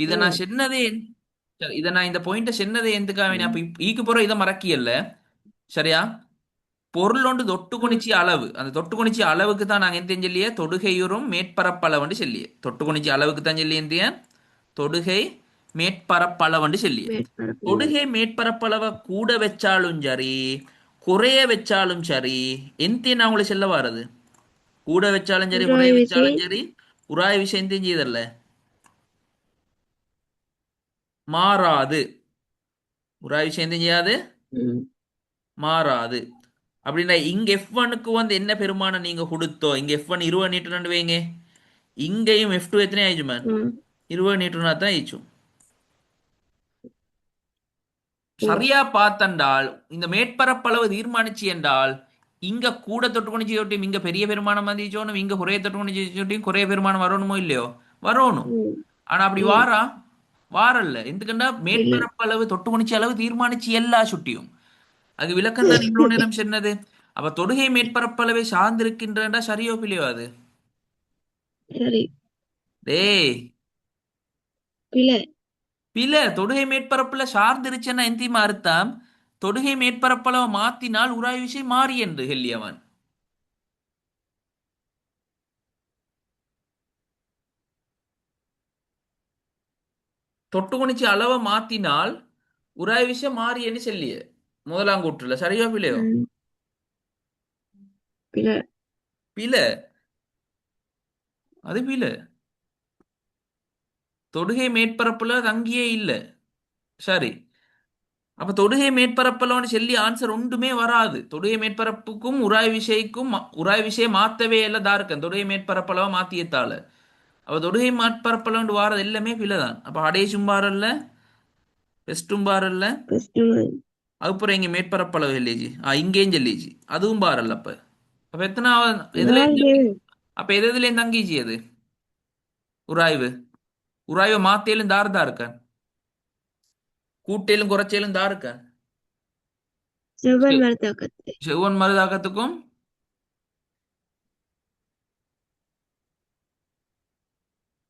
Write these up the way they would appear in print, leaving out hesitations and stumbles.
இதை ஓ. நான் சொன்னதே சரி, இதை நான் இந்த பாயிண்ட சொன்னதே எதுக்காக அப்ப ம். ஈக்கு போற இதை மறக்கியல்ல. சரியா? பொருள் ஒன்று தொட்டு ம். குனிச்சி அளவு, அந்த தொட்டு குனிச்சி அளவுக்கு தான் நாங்க எந்த சொல்லியே தொடுகையுறும் மேற்பரப்பளவண்டு சொல்லியே, தொட்டு குனிச்சி அளவுக்கு தான் சொல்லி எந்திய தொடுகை மேற்பரப்பளவண்டு சொல்லியே. மேற்பரப்பு. தொடுகை மேற்பரப்பளவை கூட வச்சாலும் சரி, குறைய வச்சாலும் சரி, எந்த நான் உங்களை சொல்ல வாரது, கூட வச்சாலும் சரி குறைய உராய் விசை. வச்சாலும் சரி, உராய விஷயம் தெரிஞ்சதல்ல, மாறாது. உராய விஷயம் தெரியாது, ம். மாறாது. அப்படின்னா இங்க F1க்கு வந்து என்ன பெருமானம் நீங்க கொடுத்தோ, இங்க F1 20 நீட்டர் வைங்க, இங்கேயும் F2 எத்தனை ஆயிடுச்சு மேன், ம். 20 நீட்டர்னா தான் ஆயிடுச்சு. ஓ. சரியா பார்த்தண்டால் இந்த மேற்பரப்பளவு தீர்மானிச்சு என்றால், இங்க கூட தொட்டு குனிச்சு சொட்டியும் இங்க பெரிய பெருமானம் வந்துச்சோனும், இங்க குறைய தொட்டு குனிச்சு சொட்டியும் குறைய பெருமானம் வரணுமோ இல்லையோ, வரணும். ம். ஆனா அப்படி ம். வாரா, வாரல்ல. எதுக்குண்டா இல்ல. மேற்பரப்பளவு தொட்டு குனிச்ச அளவு தீர்மானிச்சு எல்லா சுட்டியும். அது விளக்கம் தான் இவ்வளவு நேரம் சொன்னது. அப்ப தொடுகை மேற்பரப்பளவை சார்ந்திருக்கின்றா சரியோ பிள்ளையோ அது. சரி. டேய், பிழை. பில தொடுகை மேற்பரப்புல சார்ந்திருச்சுன்னா எந்திமா அர்த்தம், தொடுகை மேற்பரப்பளவை மாத்தினால் உராய் விசை மாறி என்று ஹெல்லியவன். தொட்டு குனிச்சு அளவை மாத்தினால் உராய் விசை மாறி என்று சொல்லிய முதலாம் கூற்றுல சரியோ பிள்ளையோ. ம். பிழை. பில, அது பில. தொடுகை மேற்பரப்புல தங்கியே இல்ல. சரி. அப்ப தொடுகை மேற்பரப்பளவுன்னு சொல்லி ஆன்சர் ஒன்றுமே வராது. தொடுகை மேற்பரப்புக்கும் உராய் விசைக்கும் உராய் விசையை மாத்தவே இல்லை தாருக்கன் தொடுகை மேற்பரப்பளவை மாத்தியத்தால. அப்ப தொடுகை மேற்பரப்பளவுன்னு வாரது எல்லாமே பிழைதான். அப்ப அடேசும் பாரல்ல, வெஸ்டும் பாரல்ல, கஸ்டமர். அதுக்கப்புறம் இங்க மேற்பரப்பளவு இல்லைஜி, இங்கேயும் சொல்லிச்சு அதுவும் பாரல்ல. அப்ப அப்ப எத்தனாவது எதுல நான்கு. அப்ப எதுல தங்கிச்சு அது உராய்வு, உராய்வை மாத்தியிலும் தார் இருக்கேன், கூட்டிலும் குறைச்சலும் இருக்கேன். செவ்வன் மரத்தாக்கத்தை. செவ்வன் மருதாக்கத்துக்கும்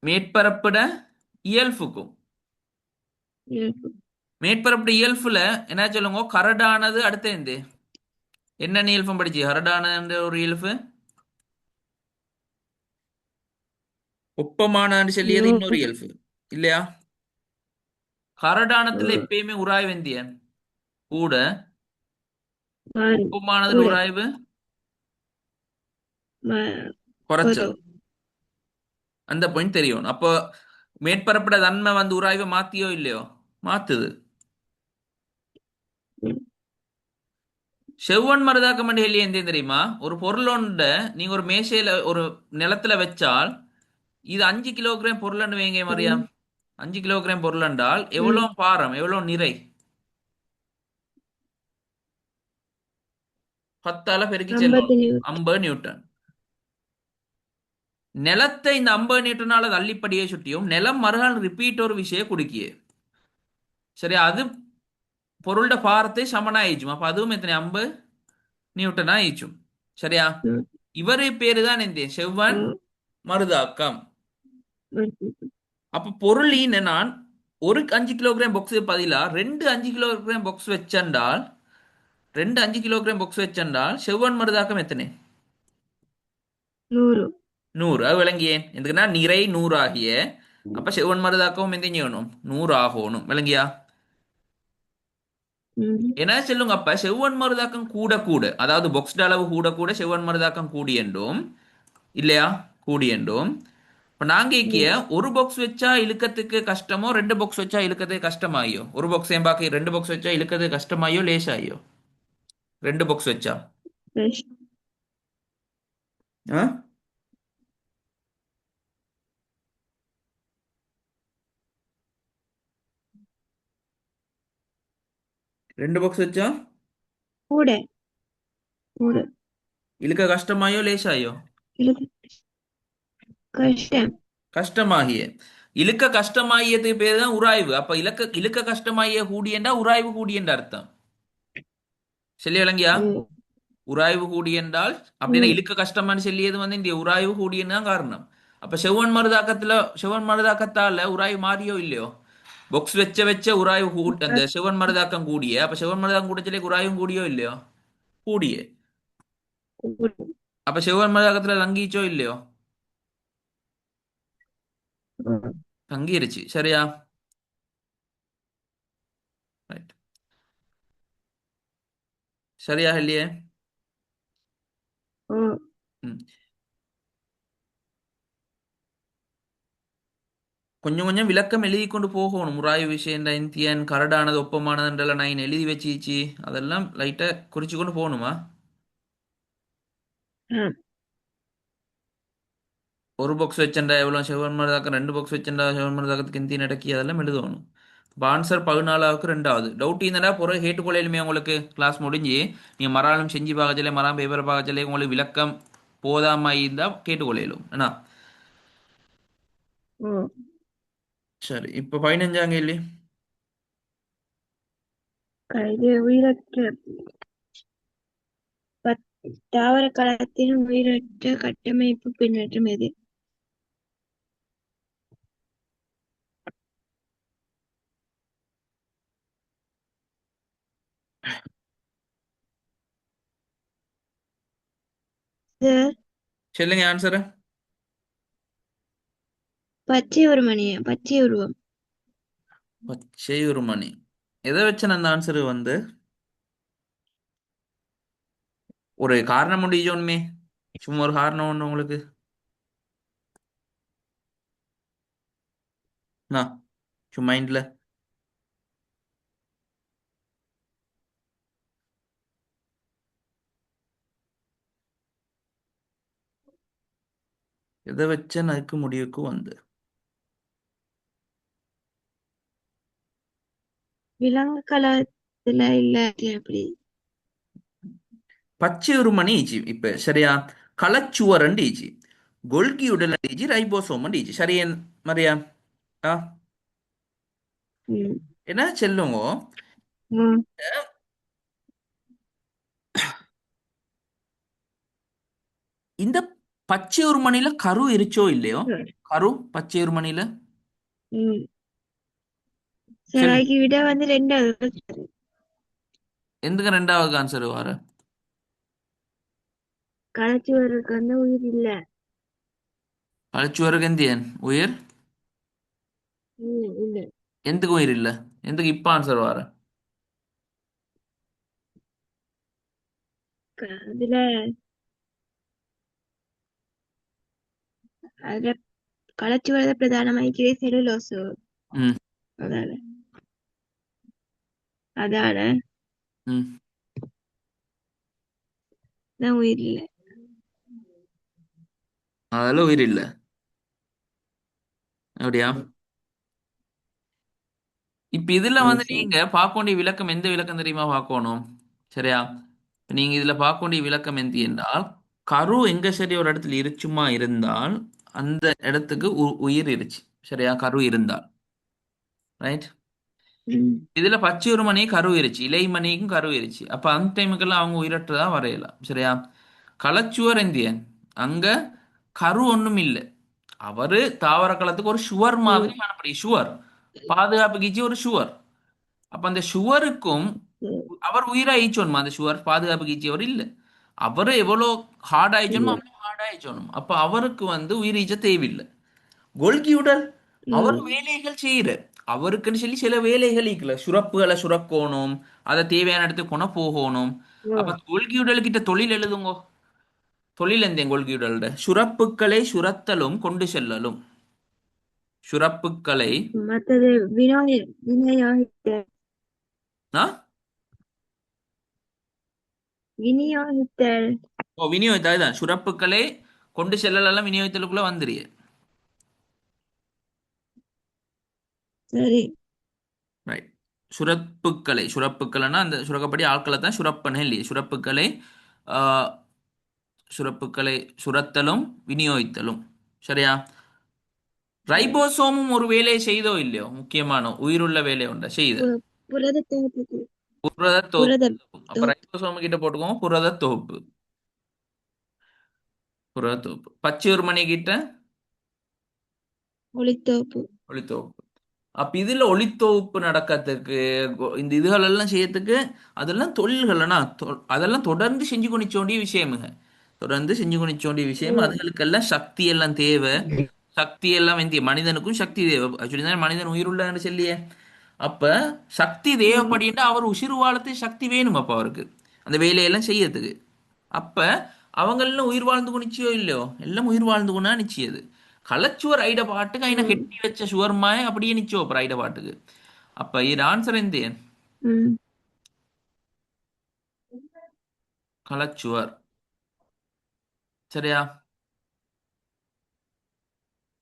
மேற்பரப்பிட இயல்புக்கும். இழப்பு. மேற்பரப்பு இயல்புல என்ன சொல்லுங்க, கரடானது அடுத்த எந்த என்ன இயல்பும் படிச்சு, கரடான ஒரு இயல்பு, ஒப்பமானன்னு சொல்லியது நோ. இன்னொரு இயல்பு இல்லையா. கரடானத்துல ம். எப்பயுமே உராய்வு எந்தியன் கூட, ஆறு. ஒப்பமானதுல கூட. உராய்வு ம- குறைச்சல். குறவு. அந்த பாயிண்ட் தெரியும். அப்போ மேற்பரப்பிட தன்மை வந்து உராய்வை மாத்தியோ இல்லையோ, மாத்துது. ம். செவ்வன் மருதாக்க மண்டிகை எந்த தெரியுமா, ஒரு பொருளோண்ட நீங்க ஒரு மேசையில ஒரு நிலத்துல வச்சால், இது 5 கிலோகிராம் பொருள்னு வைங்க மரியா. ம். 5 கிலோகிராம் பொருள் என்றால் ம். எவ்வளவு பாரம், எவ்வளவு நிறை, 10ஆல பெருக்கி செல்லணும். 50 நியூட். 50 நியூட்டன். நிலத்தை இந்த 50 நியூட்டனால தள்ளிப்படியே சுட்டியும் நிலம் மறுகால் ரிப்பீட் ஒரு விஷயம் குடுக்கியே. சரி, அது பொருளோட பாரத்தை சமனாயிச்சும். அப்ப அதுவும் எத்தனை 50 நியூட்டன் ஆயிச்சும். சரியா? ம். இவரு பேரு தான் இந்த ஓ. செவ்வன் மருதாக்கம். ம். அப்ப பொருள் நான் ஒரு 5 கிலோகிராம் பாக்ஸ் பதிலா ரெண்டு 5 கிலோகிராம் பாக்ஸ் வச்சென்றால், ரெண்டு 5 கிலோகிராம் பாக்ஸ் வச்சென்றால் செவ்வன் மருதாக்கம் எத்தனை, 100. 100. அது விளங்கியேன் எதுக்குன்னா நிறை 100 ஆகிய, அப்ப செவ்வன் மருதாக்கவும் எந்த செய்யணும், 100 ஆகணும். விளங்கியா? ம். என்ன சொல்லுங்க, அப்ப செவ்வன் மருதாக்கம் கூட கூட, அதாவது பாக்ஸ்ட அளவு கூட கூட செவ்வன் மருதாக்கம் கூடி என்றும் இல்லையா, கூடி என்றும். இப்ப நாங்க இக்கிய ம். ஒரு பாக்ஸ் வச்சா இழுக்கத்துக்கு கஷ்டமோ, ரெண்டு பாக்ஸ் வச்சா இழுக்கத்துக்கு கஷ்டமாயோ, ஒரு பாக்ஸ் பாக்கி ரெண்டு பாக்ஸ் வச்சா இழுக்கத்துக்கு கஷ்டமாயோ லேசாயோ, ரெண்டு பாக்ஸ் வச்சா ஃப்ரெஷ். ஆ? ரெண்டு பாக்ஸ் வச்சா கூட. கூட. இழுக்க கஷ்டமாயோ லேசாயோ, இழுக்கு. கஷ்டம். கஷ்டமாகிய. இழுக்க கஷ்டமாகியதுக்கு பேர் தான் உராய்வு. அப்ப இழுக்க இழுக்க கஷ்டமாகிய கூடியண்டா உராய்வு கூடியன்ற அர்த்தம். சொல்லி விளங்கியா? ஓ. உராய்வு கூடி என்றால் அப்படின்னா ம். இழுக்க கஷ்டமானு சொல்லியது வந்து இந்த உராய்வு கூடியன்னு தான் காரணம். அப்ப செவ்வன் மருதாக்கத்தால உராய்வு மாறியோ இல்லையோ? பாக்ஸ் வச்ச உராய்வு அந்த செவ்வன் மருதாக்கம் கூடிய, அப்ப செவ்வன் மருதாக்கம் கூடச்சலே உராய்வும் கூடியோ இல்லையோ? கூடிய. கூட. அப்ப செவ்வன் மருதாக்கத்துல தங்கிச்சோ இல்லையோ? ஓ. தங்கிருச்சு. சரியா? ரைட். சரியா இல்லையே? ஓ. ம். கொஞ்சம் கொஞ்சம் விளக்கம் எழுதி கொண்டு போகணும். உராய்வு விஷயம் இந்தியன் கரடானது ஒப்பமானதுன்றல நான் எழுதி வச்சிச்சு. அதெல்லாம் லைட்டா குறிச்சு கொண்டு போகணுமா? ஆ. ஒரு பாக்ஸ் வச்சண்டா எவ்வளோ செவன் மருதாக்கம், ரெண்டு பாக்ஸ் வச்சண்டா செவன் மருதாக்கத்துக்கு இந்தி நடக்கி அதெல்லாம் எழுதணும். இப்போ ஆன்சர் 14க்கு ரெண்டாவது டவுட் இருந்தா பிறகு கேட்டுக்கொள்ளையிலுமே உங்களுக்கு கிளாஸ் முடிஞ்சு நீங்கள் மறாலும் செஞ்சு பார்க்கச்சலே மறாம் பேப்பரை பார்க்கச்சலே உங்களுக்கு விளக்கம் போதாம இருந்தால் கேட்டுக்கொள்ளையிலும் என்ன? ஓ. சரி, இப்போ 15ஆம் கேள்வி. இது உயிரற்ற தாவர களத்தின் உயிரற்ற கட்டமைப்பு பின்னேற்றம் எது? சார், சொல்லுங்க ஆன்சரு. பச்சை ஒரு மணியா? பச்சை உருவம். பச்சை ஒரு மணி. எதை வச்சு அந்த ஆன்சரு வந்து ஒரு காரணம் முடிஞ்சோன்மே, சும்மா ஒரு காரணம் ஒன்று உங்களுக்கு நான் சும்மா மைண்டில் எதை வச்சு அதுக்கு முடிவுக்கு வந்து விலங்கு களத்துல இல்லாட்டி அப்படி. பச்சை ஒரு மணி ஈச்சி இப்ப சரியா? களச்சுவரண்டு ஈச்சி, கொல்கி உடல் ஈச்சி, ரைபோசோம் ஈச்சி சரியா? மரியா? ஆ, ம். என்ன செல்லுங்க? ம். இந்த பச்சை ஒரு மணில கரு இருச்சோ இல்லையோ? சரி. கரு பச்சை ஒரு மணில ம். சரி, செல் அதுக்கு விட வந்து ரெண்டாவது சரி. எந்துக்கு ரெண்டாவது ஆன்சர் வர? களச்சுவருக்கு வந்து உயிர் இல்ல. களச்சுவருக்கு எந்தியன் உயிர்? இல்ல. எந்துக்கு உயிர் இல்ல? எந்துக்கு இப்ப ஆன்சர் வர? அதுல அதுல களச்சுவரத பிரதானமாய்க்கிறே செலுலோசு. ம். அதால அதால ம். தான் உயிர் இல்ல. அதெல்லாம் உயிர் இல்ல. அப்படியா? இப்ப இதுல ஓ, வந்து சரி. நீங்க பார்க்க வேண்டிய விளக்கம் எந்த விளக்கம் தெரியுமா பார்க்கணும்? சரியா? இப்ப நீங்க இதுல பார்க்க வேண்டிய விளக்கம் எந்த என்றால், கரு எங்க சரி ஒரு இடத்துல இருச்சுமா இருந்தால் அந்த இடத்துக்கு உயிர் இருச்சு. சரியா? கரு இருந்தால். ரைட். ம். இதுல பச்சை ஒரு மணி கரு இருச்சு, இலை மணிக்கும் கரு இருச்சு. அப்ப அந்த டைமுக்கெல்லாம் அவங்க உயிரற்றதா வரையலாம். சரியா? களச்சுவர் எந்தியன் அங்க கரு ஒண்ணும் இல்லை. அவரு தாவர களத்துக்கு ஒரு சுவர் மாதிரி ம். காணப்படும். சுவர் பாதுகாப்புக்கு ஒரு சுவர். அப்ப அந்த சுவருக்கும் சரி. அவர் உயிரா ஈச்சோணுமா? அந்த சுவர் பாதுகாப்புக்கு ஈச்சியவர் இல்ல. அவரு எவ்வளோ ஹார்ட் ஆயிச்சோமோ இல்ல. அவ்வளோ ஹார்ட் ஆயிச்சோணும். அப்ப அவருக்கு வந்து உயிர் ஈச்ச தேவையில்லை. கோல்கியுடல் அவர் ம். வேலைகள் செய்யற, அவருக்குன்னு சொல்லி சில வேலைகள் இருக்குல்ல, சுரப்புகளை சுரக்கணும், அதை தேவையான இடத்துக்கு கொண்டு போகணும். ஓ. அப்ப கொள்கியுடல் கிட்ட தொழில் எழுதுங்கோ. தொழில் எந்த கொள்கியுடல்ட சுரப்புக்களை சுரத்தலும் கொண்டு செல்லலும். சுரப்புக்களை மத்தது விநியோகித்தல். ஆ? விநியோகித்தல். ஓ, விநியோகித்தல் தான். சுரப்புக்களை கொண்டு செல்லலாம் விநியோகித்தலுக்குள்ள வந்துரு. சரி. ரைட். சுரப்புக்களைன்னா அந்த சுரக்கப்படி ஆட்களை தான் சுரப்பன இல்லையே? ஆ, சுரப்புக்களை சுரத்தலும் விநியோகித்தலும். சரியா? சரி. ரைபோசோமும் ஒரு வேலையை செய்தோ இல்லையோ? முக்கியமான உயிருள்ள வேலை உண்டா செய்த புரத தொகுப்பு. புரத புரத தொகுப்பு. அப்ப தொகுப்பு. ரைபோசோம் கிட்ட போட்டுக்கோங்க புரத தொகுப்பு. புரத தொகுப்பு. பச்சை ஒரு மணி கிட்ட ஒளித்தோப்பு. ஒளித்தோப்பு. அப்ப இதுல ஒளித்தோப்பு நடக்கிறதுக்கு இந்த இதுகள் எல்லாம் செய்யறதுக்கு அதெல்லாம் தொழில்கள்னா அதெல்லாம் தொடர்ந்து செஞ்சு கொணிச்ச வேண்டிய விஷயமுங்க. தொடர்ந்து செஞ்சு கொணிச்ச வேண்டிய ஓ. விஷயம். அதுகளுக்கெல்லாம் சக்தி எல்லாம் தேவை. சக்தி எல்லாம் வேண்டிய மனிதனுக்கும் சக்தி தேவை. ஆக்சுவலி தான் மனிதன் உயிருள்ளன்னு சொல்லியே. அப்ப சக்தி ம். தேவைப்படின்ட்டு அவர் உசிறு வாழத்துக்கு சக்தி வேணும் அப்ப அவருக்கு அந்த வேலையெல்லாம் செய்யறதுக்கு. அப்ப அவங்களெல்லாம் உயிர் வாழ்ந்து கொணிச்சியோ இல்லையோ எல்லாம் உயிர் வாழ்ந்து கொண்டா நிச்சயது. களச்சுவர் ஐட பாட்டுக்கு அயின ம். கெட்டி வச்ச சுவர்மாய அப்படியே நிச்சோ அப்புறம் ஐட பாட்டுக்கு. அப்ப இது ஆன்சர் எந்த ம். களச்சுவர். சரியா?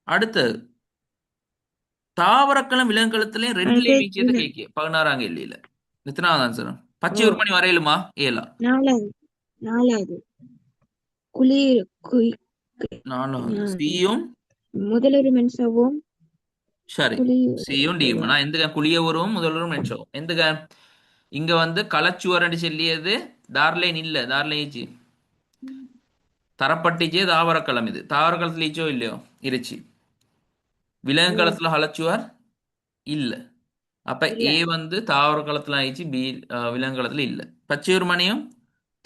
அடுத்தது தாவரக்களம் விலங்குகளத்திலையும் ரெண்டுல அடுத்து வீச்சியத்தை கேட்கிய 16ஆம் கேள்வியில எத்தனாவது ஆன்சர்? பச்சை ஓ. உருமணி வரையிலுமா? ஏலா? 4வது. 4வது. குளிர் குய். 4வது ம். சியும். முதலொரு மென்சவும் சரி. சியும் டியும் குளிர். நான் எந்த குளிய உருவம் முதல்வரும் மென்ஷோ எந்த இங்க வந்து களச்சுவரன்னு சொல்லியது டார்லைன் இல்ல டார்லைன் தரப்பட்டிச்சே தாவரக்களம். இது தாவரக்களத்துல ஈச்சோ இல்லையோ இருச்சு. ஓ. விலங்குகளத்துல ஹலச்சுவர் இல்ல. அப்ப இல்ல. ஏ வந்து தாவரக்களத்துல ஆயிடுச்சு, பி விலங்குகளத்துல இல்ல. பச்சையூர் மணியும்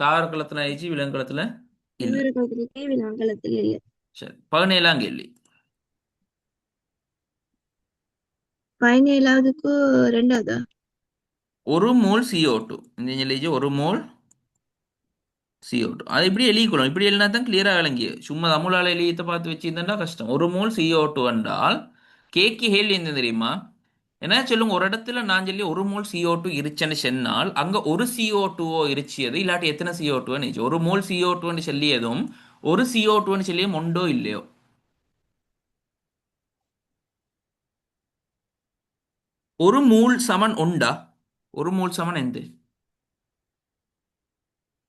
தாவரக்களத்துல ஆயிடுச்சு, விலங்குகளத்துல இல்ல. தீவிர பகுதிக்கு விலங்கலத்தில் இல்லை. சரி 17ஆம் கேள்வி. 17வதுக்கு 2வதா? ஒரு மோல் CO2 இந்த ஒரு மோல் CO2 அது இப்படி எழுதிக்கணும். இப்படி எழுதினா தான் கிளியரா விளங்கிய. சும்மா தமிழால எழுதியத்தை பார்த்து வச்சிருந்தா கஷ்டம். ஒரு மோல் CO2 என்றால் கேக்கு ஹேல் என்ன தெரியுமா? என்ன சொல்லுங்க, ஒரு இடத்துல நான் சொல்லி ஒரு மோல் CO2 இருச்சுன்னு சொன்னால் அங்க ஒரு CO2 இருச்சியது இல்லாட்டி எத்தனை CO2 இருந்துச்சு. ஒரு மோல் CO2 சொல்லியதும் ஒரு CO2 சொல்லியும் உண்டோ இல்லையோ. ஒரு மூல் சமன் உண்டா? ஒரு மூல் சமன் எந்த?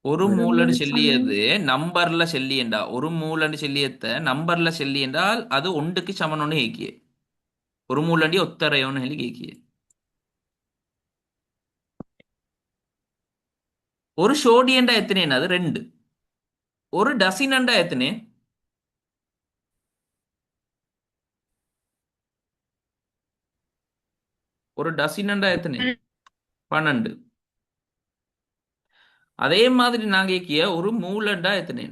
ஒரு ஒரு மூலன்னு மூல் சமன் சொல்லியது நம்பர்ல சொல்லியண்டா. ஒரு மூலன்னு சொல்லியத்த நம்பர்ல சொல்லி என்றால் அது ஒன்றுக்கு சமன் ஒன்று கேக்கிய. ஒரு மூலண்டி ஒத்தரையோன்னு சொல்லி கேக்கிய. ஒரு சோடியண்டா எத்தனை? அது ரெண்டு. ஒரு டசினண்டா எத்தனை? ஒரு டசினண்டா எத்தனை? 12. அதே மாதிரி நான் கேக்கிய ஒரு மூலண்டா எத்தனை?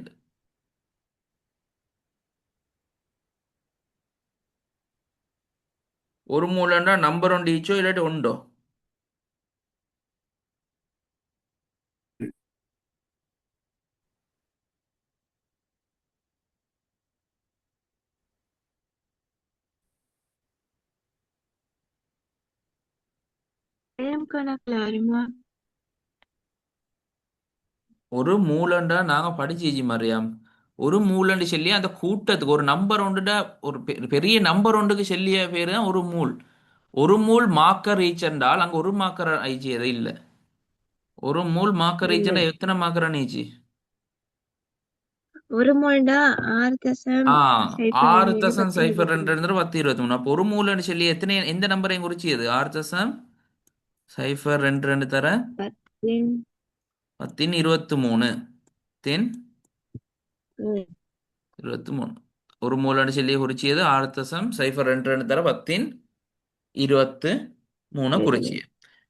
ஒரு மூலண்டா நம்பர் ஒன்று ஈச்சோ இல்லாட்டி உண்டோ? நேம் கணக்குல வருமா? ஒரு மூலண்டா நாங்க படிச்சு மறியாம். ஒரு மூலண்டு சொல்லி அந்த கூட்டத்துக்கு ஒரு நம்பர் ஒன்றுடா ஒரு பெரிய நம்பர் ஒன்றுக்கு சொல்லிய பேரு தான் ஒரு மூல். ஒரு மூல் மார்க்கர் ரீச் என்றால் அங்க ஒரு மார்க்கர் ஆயிடுச்சு எது இல்ல. ஒரு மூல் மார்க்கர் ரீச் இல்ல. எத்தனை மார்க்கர் ஆயிடுச்சு? ஒரு மூல்டா 6 தசம் ஆ சைபர் 6 ரெண்டு தசம் 10 சைஃபர் 23. 2 10 23. அப்போ ஒரு மூலன்னு சொல்லி எத்தனை எந்த நம்பரையும் குறிச்சியது 6 தசம் சைஃபர் 2 தர 10. 10 23. 10 ம். 23. ஒரு மூலன்னு சொல்லி குறிச்சியது 6 தசம் சைஃபர் 2 தர 10 23 இருபது. குறிச்சிய.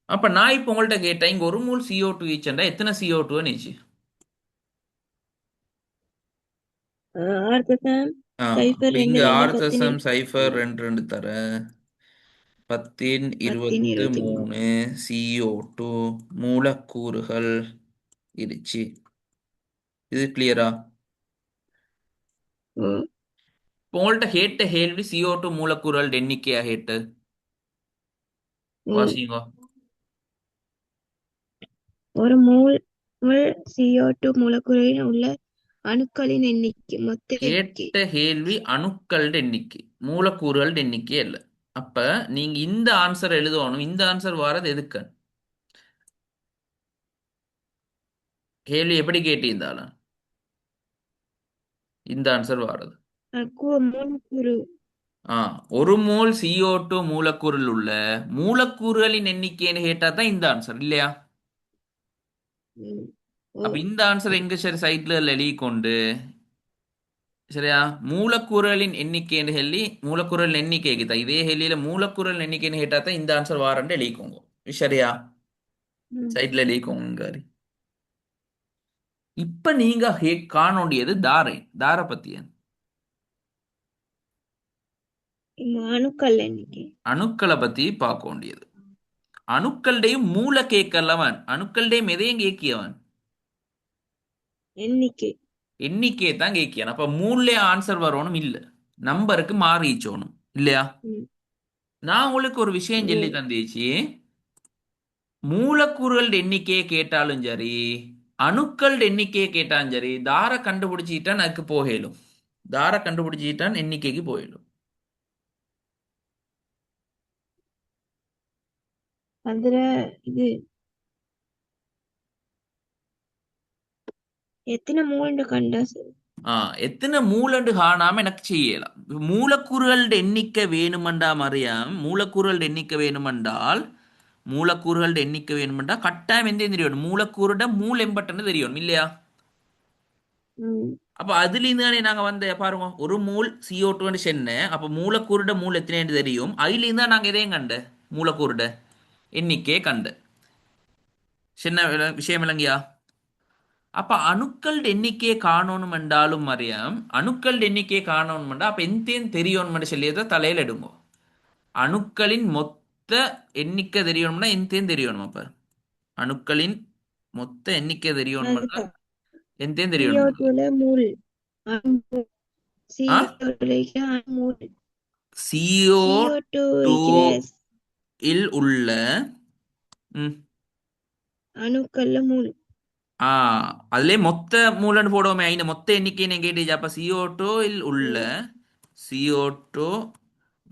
அப்ப நான் இப்ப உங்கள்ட்ட கேட்டேன் இங்க ஒரு மூல் CO2 ஈச்சண்டா எத்தனை CO2 நீச்சு? 6 தசம் அப்ப சைபர் இங்க ரெண்டு ரெண்டு 6 10 தசம் சைஃபர் 23. 2 தர 10 10 23. 23 CO2 மூலக்கூறுகள் இருச்சு. இது கிளியரா? ஓ. உங்கள்ட்ட கேட்ட கேள்வி CO2 மூலக்கூறுகள் எண்ணிக்கையா கேட்டு ஓ. வாசிங்க. ஒரு மூல் CO2 மூலக்கூறில் உள்ள அணுக்களின் எண்ணிக்கை, மொத்த எண்ணிக்கை. கேட்ட கேள்வி அணுக்கள் எண்ணிக்கை, மூலக்கூறுகள் எண்ணிக்கை இல்ல. அப்ப நீங்க இந்த ஆன்சர் எழுதணும். இந்த ஆன்சர் வாரது எதுக்கு? கேள்வி எப்படி கேட்டிருந்தாலும் இந்த ஆன்சர் வாரது. மூலக்கூறு. ஆ ஒரு மோல் CO2 மூலக்கூறில் உள்ள மூலக்கூறுகளின் எண்ணிக்கைன்னு கேட்டா தான் இந்த ஆன்சர் இல்லையா? ம். ஓ. அப்ப இந்த ஆன்சர் எங்க சரி சைட்ல எழுதி கொண்டு சரியா? மூலக்கூறுகளின் எண்ணிக்கைன்னு சொல்லி மூலக்கூறுகளின் எண்ணிக்கைக்கு தான் இதே ஹெல்லியில மூலக்கூறுகளின் எண்ணிக்கைன்னு கேட்டா தான் இந்த ஆன்சர் வாரண்டு எழுதிக்கோங்க. சரியா? ம். சைட்ல எழுதிக்கோங்க. இப்ப நீங்க காணோண்டியது தாரை தார பத்திய அணுக்கள் எண்ணிக்கை. அணுக்களை பத்தி பார்க்க வேண்டியது. அணுக்കളുடையும் மூல கேட்கலவன் அணுக்களுடையும் எதையும் கேட்கியவன் எண்ணிக்கை. எண்ணிக்கையை தான் கேட்கியான். அப்ப மூணுல ஆன்சர் வரணும் இல்ல, நம்பருக்கு மாறிச்சோணும் இல்லையா? ம். நான் உங்களுக்கு ஒரு விஷயம் ஓ. சொல்லி தந்தேச்சு. மூலக்கூறுகள் எண்ணிக்கையை கேட்டாலும் சரி, அணுக்கள் எண்ணிக்கையை கேட்டாலும் சரி, தார கண்டுபிடிச்சிட்டான் அதுக்கு போகலும். தார கண்டுபிடிச்சிட்டான் எண்ணிக்கைக்கு போயிடும். அதுல இது எத்தனை மூன்று கண்டா சரி. ஆ, எத்தனை மூலண்டு காணாம எனக்கு செய்யலாம். மூலக்கூறுகள் எண்ணிக்கை வேணுமெண்டா மறியாம். மூலக்கூறுகள் எண்ணிக்கை வேணுமென்றால் மூலக்கூறுகள் எண்ணிக்கை வேணுமெண்டா கட்டாயம் எந்த தெரியணும், மூலக்கூறுட மூல் எம்பட்டன்னு தெரியணும் இல்லையா? ம். அப்ப அதுல இருந்து தானே நாங்க வந்து பாருங்க, ஒரு மூல் CO2 சென்ன, அப்ப மூலக்கூறுட மூல் எத்தனை தெரியும், அதுல இருந்தா நாங்க எதையும் கண்ட மூலக்கூறுட எண்ணிக்கையை கண்ட. சின்ன விஷயம் விளங்கியா? அப்ப அணுக்கள் எண்ணிக்கையை காணணும் என்றாலும் அறியாம், அணுக்கள் எண்ணிக்கையை காணணும் என்றா அப்ப எந்தேன் தெரியணும் சொல்லியதை தலையில எடுங்க. அணுக்களின் மொத்த எண்ணிக்கை தெரியணும்னா எந்தேன் தெரியணும். அப்ப அணுக்களின் மொத்த எண்ணிக்கை தெரியணும்னா அதுதான் எந்தேன் தெரியணும் உங்களுக்கு. CO2ல மூல் ஆ, CO2 மூல் CO2 CO2 இருக்கிற இல் உள்ள ம், அணுக்கள்ல மூல். ஆ, அதுலயே மொத்த மூலன்னு போடுவோமே, இந்த மொத்த எண்ணிக்கை நீங்க கேட்டீங்க. அப்ப CO2 இல் உள்ள ம். CO2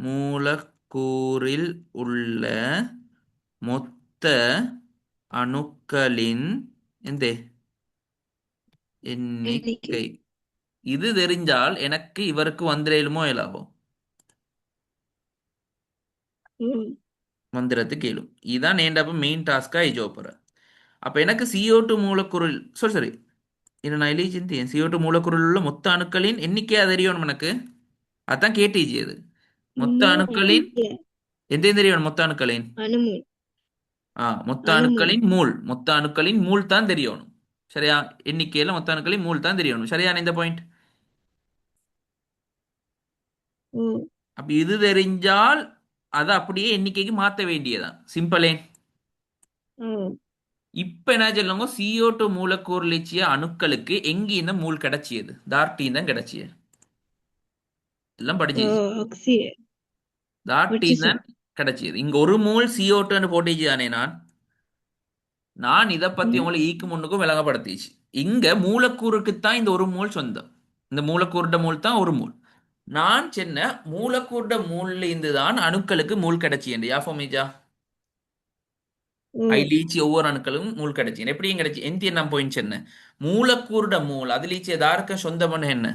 மூலக்கூறில் உள்ள மொத்த அணுக்களின் எந்த எண்ணிக்கை. எண்ணிக்கை. இது தெரிஞ்சால் எனக்கு இவருக்கு வந்துடலுமோ இயலாமோ? ம். வந்துடுறதுக்கு கேளும். இதுதான் நேண்டப்ப மெயின் டாஸ்கா போறேன். அப்ப எனக்கு CO2 மூலக்கூறில் சரி சரி இது நான் எழுதி சிந்தியேன். CO2 மூலக்கூறில் உள்ள மொத்த அணுக்களின் எண்ணிக்கையா தெரியணும் எனக்கு. அதான் கேட்டீஜி அது. மொத்த அணுக்களின் இல்ல. எந்த தெரியணும் மொத்த அணுக்களின். அணுமூல். மொத்த அணுமூல். அணுக்களின் மூல், மொத்த அணுக்களின் மூல் தான் தெரியணும். சரியா? எண்ணிக்கையில மொத்த அணுக்களின் மூல் தான் தெரியணும். சரியான இந்த பாயிண்ட். ஓ. அப்ப இது தெரிஞ்சால் அதை அப்படியே எண்ணிக்கைக்கு மாத்த வேண்டியதான், சிம்பிளே. ஓ. இப்ப என்ன சொல்லுங்க, CO2 மூலக்கூறு லட்சிய அணுக்களுக்கு எங்க இந்த மூல் கிடைச்சியது, தார்டீன் தான் கிடைச்சியது. எல்லாம் ஓ. படிச்சிச்சு. ஆக்சிஜன். தார்டீன் தான் ஆக்சிஜன். கிடைச்சியது. இங்க ஒரு மூல் CO2 போட்டிச்சு தானே. நான் இதை பத்தி ம். உங்களுக்கு ஈக்கு முன்னுக்கும் விளங்கப்படுத்திச்சு. இங்க மூலக்கூறுக்கு தான் இந்த ஒரு மூல் சொந்தம். இந்த மூலக்கூறுட மூல் தான் ஒரு மூல். நான் சின்ன மூலக்கூறுட மூல்ல இருந்து தான் அணுக்களுக்கு மூல் கிடைச்சி யாஃபோமேஜா ஓ. ஐலீச்சி ஒவ்வொரு அணுக்களும் மூல் கிடைச்சி எப்படியும் கிடைச்சி எந்த என்ன போயின்னு சொன்ன மூலக்கூறுட மூல் அதுலீச்சி எதாருக்கும் சொந்தமான என்ன,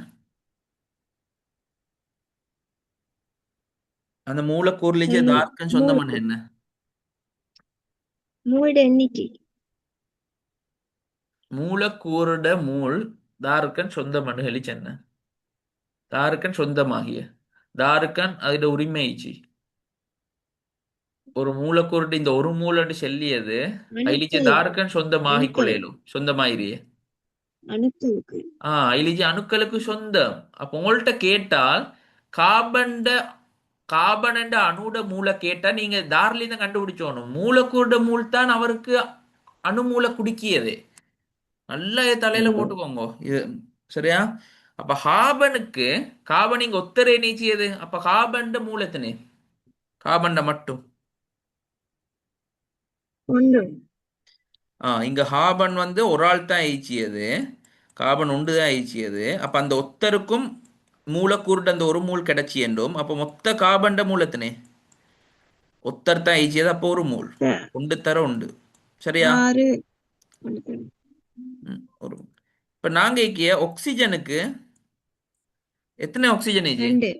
அந்த மூலக்கூறுலீச்சி சொந்தம். எதாருக்கும் மூல். சொந்தமான என்ன. மூலோட எண்ணிக்கை. மூலக்கூறுட மூல் தாருக்கன் சொந்தமான சொல்லி சொன்ன. தாருக்கன் சொந்தமாகிய தாருக்கன் அதில் உரிமைச்சு ஒரு மூலக்கூறுட்டு இந்த ஒரு மூலட்டு செல்லியது ஐலிஜி அணுக்கள். தாருக்கன் சொந்தமாகிக் அணுக்கள். கொள்ளையிலும் சொந்தமாயிரியே. அணுக்களுக்கு. ஐலிஜி அணுக்களுக்கு சொந்தம். அப்ப உங்கள்ட்ட கேட்டால் கார்பன்ட கார்பன் என்ற அணுட மூல கேட்டா நீங்க தாரில தான் கண்டுபிடிச்சோணும். மூலக்கூறுட மூல் தான் அவருக்கு அணு மூல குடுக்கியது. நல்லா இதை தலையில ஓ. போட்டுக்கோங்க இது. சரியா? அப்ப கார்பனுக்கு கார்பன் இங்க ஒத்தரை நீச்சியது. அப்ப கார்பன் மூலத்தினே கார்பன் மட்டும். ஒன்று. இங்க கார்பன் வந்து ஒரு ஆள் தான் ஈச்சியது. கார்பன் ஒன்று தான் ஈச்சியது. அப்ப அந்த ஒத்தருக்கும் மூலக்கூறுட அந்த ஒரு மூல் கிடைச்சி என்றும் அப்ப மொத்த கார்பன் மூலத்தினே ஒத்தர் தான் ஈச்சியது. அப்போ ஒரு மூல் ஒன்று தர உண்டு. சரியா? ஆறு. அணுக்கள். ஒரு இப்ப நாங்க இக்கிய ஆக்சிஜனுக்கு எத்தனை ஆக்சிஜன் ஏஜி? ரெண்டு.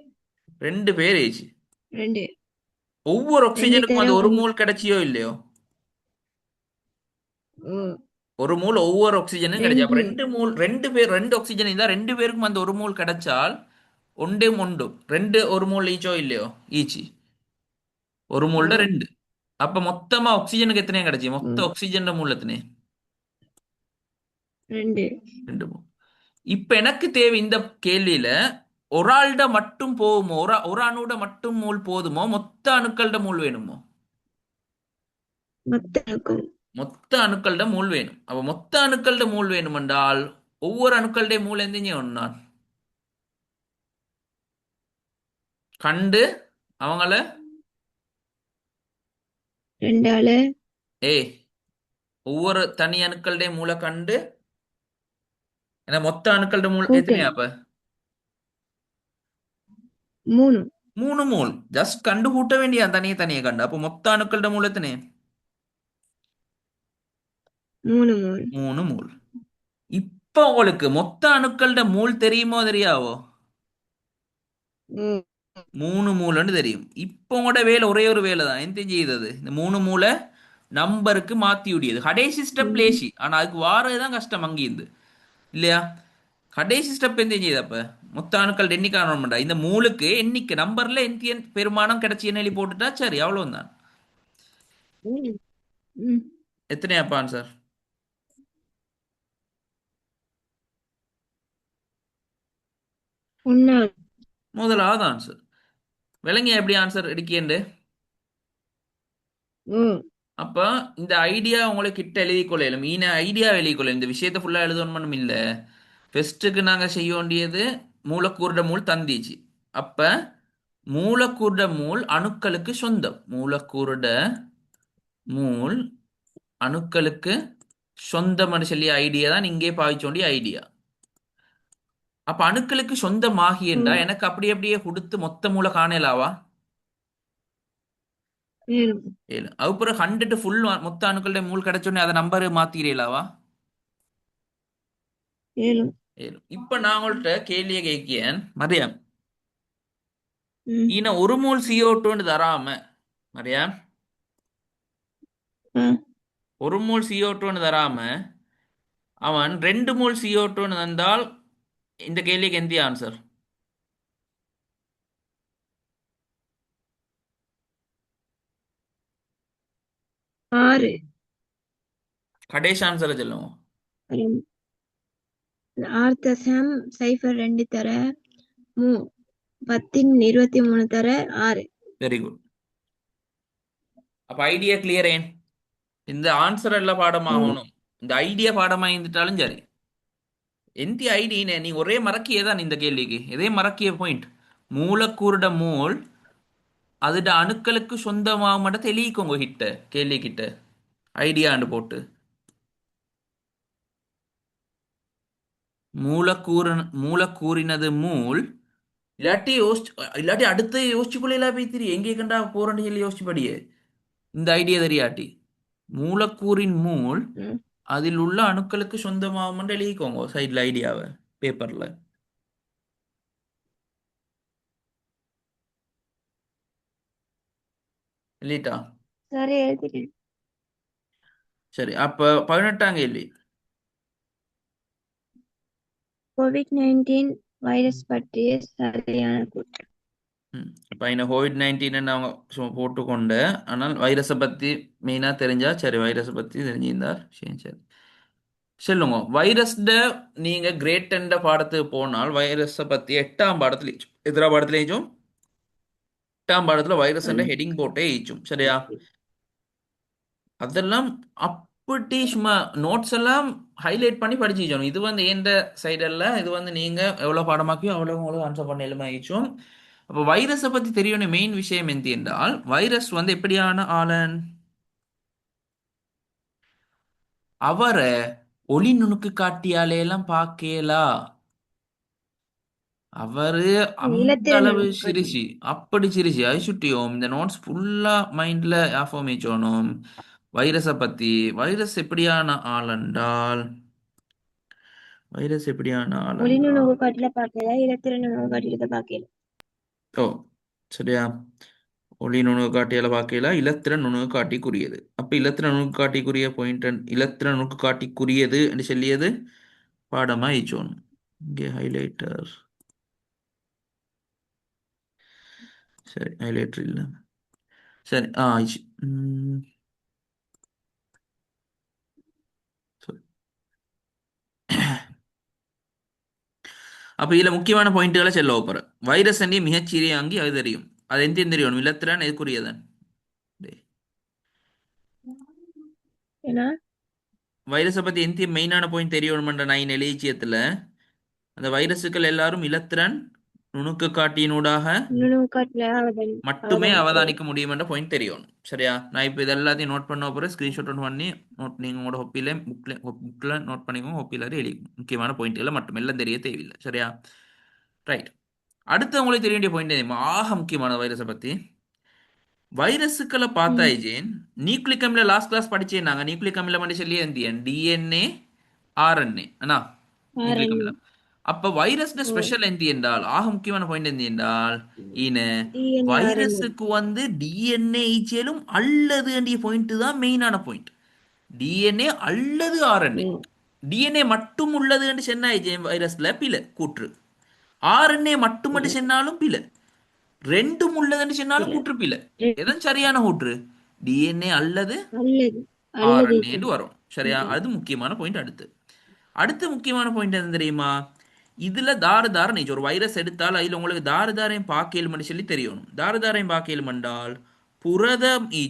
2 பேர் ஏஜி. ரெண்டு. ஒவ்வொரு ரெண்டு ஆக்சிஜனுக்கும் தர அது ஒரு ஒன்று. மூல் கிடைச்சியோ இல்லையோ? ஓ. ஒரு மூல் ஒவ்வொரு ஆக்சிஜனும் கிடைச்சு அப்ப 2. ரெண்டு மூல், ரெண்டு பேர் ரெண்டு ஆக்சிஜன் இருந்தா ரெண்டு பேருக்கும் அந்த ஒரு மூல் கிடைச்சால் ஒண்டும் ஒண்டும் ரெண்டு ஒரு மூல் ஈச்சோ இல்லையோ ஈச்சி ஒரு மூல்ட ஓ. ரெண்டு. அப்ப மொத்தமா ஆக்சிஜனுக்கு எத்தனை கிடைச்சி மொத்த ம். ஆக்சிஜன் மூல் எத்தனை? 2. ரெண்டு மூல். இப்ப எனக்கு தேவை இந்த கேள்வியில ஒரு ஆள்ட மட்டும் போகுமோ, ஒரு அணுட மட்டும் மூல் போதுமோ, மொத்த அணுக்கள்ட மூல் வேணுமோ? மொத்த அணுக்கள். மொத்த அணுக்கள்ட மூல் வேணும். அப்ப மொத்த அணுக்கள்ட மூல் வேணும் என்றால் ஒவ்வொரு அணுக்களுடைய மூல் எந்த ஒண்ணா கண்டு அவங்கள 2ஆல ஏய் ஒவ்வொரு தனி அணுக்களுடைய மூளை கண்டு ஏன்னா மொத்த அணுக்களோட மூல் எத்தனையா கூட்டணும். அப்ப? 3. மூணு மூல். ஜஸ்ட் கண்டு கூட்ட வேண்டிய தனியே தனியே கண்டு அப்போ மொத்த அணுக்களோட மூல் எத்தனை? 3 மூல். மூணு மூல். இப்ப உங்களுக்கு மொத்த அணுக்களோட மூல் தெரியுமோ தெரியாவோ? ஓ. மூணு மூலன்னு தெரியும். இப்போ உங்களோட வேலை ஒரே ஒரு வேலை தான். என்ன செய்தது இந்த மூணு மூலை நம்பருக்கு மாத்தி விடியது கடைசி ஸ்டெப் ம். லேசி. ஆனா அதுக்கு வாரதுதான் கஷ்டம் அங்கிருந்து இல்லையா? கடைசி ஸ்டெப் என்ன செய்யுது அப்ப? மொத்த அணுக்கள் எண்ணிக்கை காணணும்டா இந்த மூலுக்கு எண்ணிக்கை நம்பர்ல எந்த பெருமானம் கிடைச்சி எழுதி போட்டுட்டா சரி அவ்வளவுதான். ம். ம். எத்தனை அப்ப ஆன்சர்? 1. முதலாவது ஆன்சர். விளங்கிய எப்படி ஆன்சர் எடுக்கியண்டு? ஓ. அப்ப இந்த ஐடியா உங்களுக்கு கிட்ட எழுதி கொள்ளையிலும் மீன ஐடியா எழுதி கொள்ளையிலும் இந்த விஷயத்தை ஃபுல்லா எழுதணும் இல்ல. ஃபெஸ்ட்டுக்கு நாங்க செய்ய வேண்டியது மூலக்கூறுட மூல் தந்திச்சு. அப்ப மூலக்கூறுட மூல் அணுக்களுக்கு சொந்தம். மூலக்கூறுட மூல் அணுக்களுக்கு சொந்தம்னு சொல்லி ஐடியா தான் இங்கே பாவிச்ச வேண்டிய ஐடியா. அப்ப அணுக்களுக்கு ஓ. சொந்தமாகியண்டா எனக்கு அப்படி அப்படியே கொடுத்து மொத்த மூல காணலாவா? மேலும். ஏழு அதுக்கப்புறம் 100 ஃபுல் மொத்த அணுக்களுடைய மூல் கிடைச்சோடனே அதை நம்பர் மாத்திரலாவா? மேலும். ஏழு. இப்ப நான் உங்கள்கிட்ட கேள்வியை கேட்கிறேன் மரியாம். ம். ஈன ஒரு மூல் CO2 தராம மரியாம் ஆ. ஒரு மூல் CO2 தராம அவன் 2 மூல் CO2 தந்தால் இந்த கேள்விக்கு எந்த ஆன்சர்? 6. கடைசி ஆன்சரை சொல்லுவோம். 6.02 தர 10 23 தர 6. Very good. அப்ப ஐடியா கிளியர் ஏன்? இந்த ஆன்சர் எல்லாம் ஓ. பாடமாகணும். இந்த ஐடியா பாடமா இருந்துட்டாலும் சரி. எந்த ஐடியா நீ ஒரே மறக்கியே தான் இந்த கேள்விக்கு எதே மறக்கிய பாயிண்ட். மூலக்கூறுட மூல் அதுட அணுக்களுக்கு சொந்தமாக மட்டும் தெளிக்கோங்க கிட்ட கேள்வி கிட்ட ஐடியாண்டு போட்டு மூலக்கூறு மூலக்கூறினது மூல் இல்லாட்டி யோசிச்சு இல்லாட்டி அடுத்து யோசிச்சுக்குள்ள போய் எங்கே கண்டா போறேன்னு சொல்லி யோசிச்சுப்படியே இந்த ஐடியா தெரியாட்டி மூலக்கூறின் மூல் ம். அதில் உள்ள அணுக்களுக்கு சொந்தமாகும் எழுதிக்கோங்க சைட்ல ஐடியாவை பேப்பர்ல இல்லைட்டா? சரி எழுதிட்டேன். சரி அப்ப 18ஆம் கேள்வி. COVID-19 வைரஸ் பற்றிய சரியான கூற்று. இப்போ இந்த கோவிட்-19 அவங்க சும்மா போட்டுக்கொண்டு ஆனால் வைரஸை பற்றி மெயினாக தெரிஞ்சா சரி வைரஸை பற்றி தெரிஞ்சிருந்தார் சரி சரி சொல்லுங்க. வைரஸ்ட நீங்க கிரேட் 10 பாடத்துக்கு போனால் வைரஸை பற்றி 8ஆம் பாடத்தில் ஈச்சும். எதிரா பாடத்தில் ஈச்சும் 8ஆம் பாடத்தில் வைரஸ் என்ற ம். ஹெட்டிங் போட்டே ஈச்சும் சரியா? அதெல்லாம் அப்படி சும்மா நோட்ஸ் எல்லாம் ஹைலைட் பண்ணி படிச்சுக்கணும். இது வந்து எந்த சைடெல்லாம் இது வந்து நீங்க எவ்வளவு பாடமாக்கியோ அவ்வளவு உங்களுக்கு ஆன்சர் பண்ண எழுமாயிச்சும். அப்போ வைரஸை பத்தி தெரியணும். மெயின் விஷயம் எந்த என்றால் வைரஸ் வந்து எப்படியான ஆளன்? அவரை ஒளி நுணுக்கு காட்டியாலே எல்லாம் பார்க்கலா. அவரு அந்த இலத்திரன் அளவு காட்டி. சிரிச்சு அப்படி சிரிச்சு ஐசுட்டியோம் இந்த நோட்ஸ் ஃபுல்லா மைண்ட்ல ஆஃபோம் வச்சோனும். வைரஸை பத்தி வைரஸ் எப்படியான ஆள் என்றால் வைரஸ் எப்படியான ஆள் ஒளிநுணர்வு என்றால் காட்டில பார்க்கல, இலத்திரன் உணவு காட்டில பார்க்கல. ஓ சரியா. ஒளி நுணுகு காட்டியால பார்க்கல இலத்திரன் நுணுகு காட்டிக்குரியது. அப்ப இலத்திர நுணுக்காட்டிக்குரிய பாயிண்ட் இலத்திர நுணுக்காட்டிக்குரியது என்று சொல்லியது பாடமா ஈச்சோன் இங்கே ஹைலைட்டர். சரி ஹைலைட்டர் இல்ல. சரி ஆயிடுச்சு. சரி. அப்ப இதுல முக்கியமான பாயிண்ட்களை செல்ல போறேன். வைரஸ் அண்டி மிகச்சிறிய அங்கி அது தெரியும். அது எந்த தெரியும் இலத்திரன் எதுக்குரியதன் ஏன்னா வைரஸை பத்தி எந்த மெயினான பாயிண்ட் தெரியணும்ன்ற நான் எழுச்சியத்துல அந்த வைரஸுக்கள் எல்லாரும் இலத்திரன் நுணுக்கு காட்டியினூடாக நுணுக்காட்டுல மட்டுமே அவதானிக்க அவதானிக்க முடியும் என்ற பாயிண்ட் தெரியும். சரியா? நான் இப்போ இது எல்லாத்தையும் நோட் பண்ண போகிறேன். ஸ்க்ரீன்ஷாட் ஒன்று பண்ணி நோட் நீங்கள் உங்களோட ஹொப்பில புக்கில் நோட் பண்ணிக்கோங்க. ஹொப்பியில் எழுதி முக்கியமான பாயிண்ட்களை மட்டும் எல்லாம் தெரிய தேவையில்லை. சரியா? ரைட். அடுத்து உங்களுக்கு தெரிய வேண்டிய பாயிண்ட் தெரியுமா? ஆக முக்கியமான வைரஸை பற்றி வைரஸுக்களை பார்த்தா ம் ஜெயின் நியூக்ளிக் அமில லாஸ்ட் கிளாஸ் படிச்சேன். நாங்கள் நியூக்ளிக் அமிலம் மட்டும் சொல்லி இருந்தேன் டிஎன்ஏ ஆர்என்ஏ அண்ணா நியூக்ளிக் ஆரணி அமிலம். அப்ப வைரஸ்ல ஓ ஸ்பெஷல் எந்த என்றால் ஆக முக்கியமான பாயிண்ட் எந்த என்றால் ஈன டிஎன்ஏ ஆர்என்ஏ வைரஸுக்கு வந்து டிஎன்ஏ ஈச்சலும் அல்லது என்ற பாயிண்ட் தான் மெயினான பாயிண்ட். டிஎன்ஏ அல்லது ஆர்என்ஏ. ம் டிஎன்ஏ மட்டும் உள்ளது என்று சொன்னா வைரஸ்ல பில கூற்று. ஆர்என்ஏ மட்டும் இல்ல மட்டும் சொன்னாலும் பில. ரெண்டும் உள்ளதுன்னு சொன்னாலும் இல்ல கூற்று பில. எதன் சரியான கூற்று? டிஎன்ஏ அல்லது அல்லது அல்லது ஆர்என்ஏன்னு ஈச்சல் வரும். சரியா? அது முக்கியமான பாயிண்ட். அடுத்து முக்கியமான பாயிண்ட் என்ன தெரியுமா? இதுல தாறு நீ ஒரு வைரஸ் எடுத்தால் அதுல உங்களுக்கு தாரையும் பாக்கேலும் சொல்லி தெரியணும். தாரையும் பாக்கேலும் என்றால் புரதம்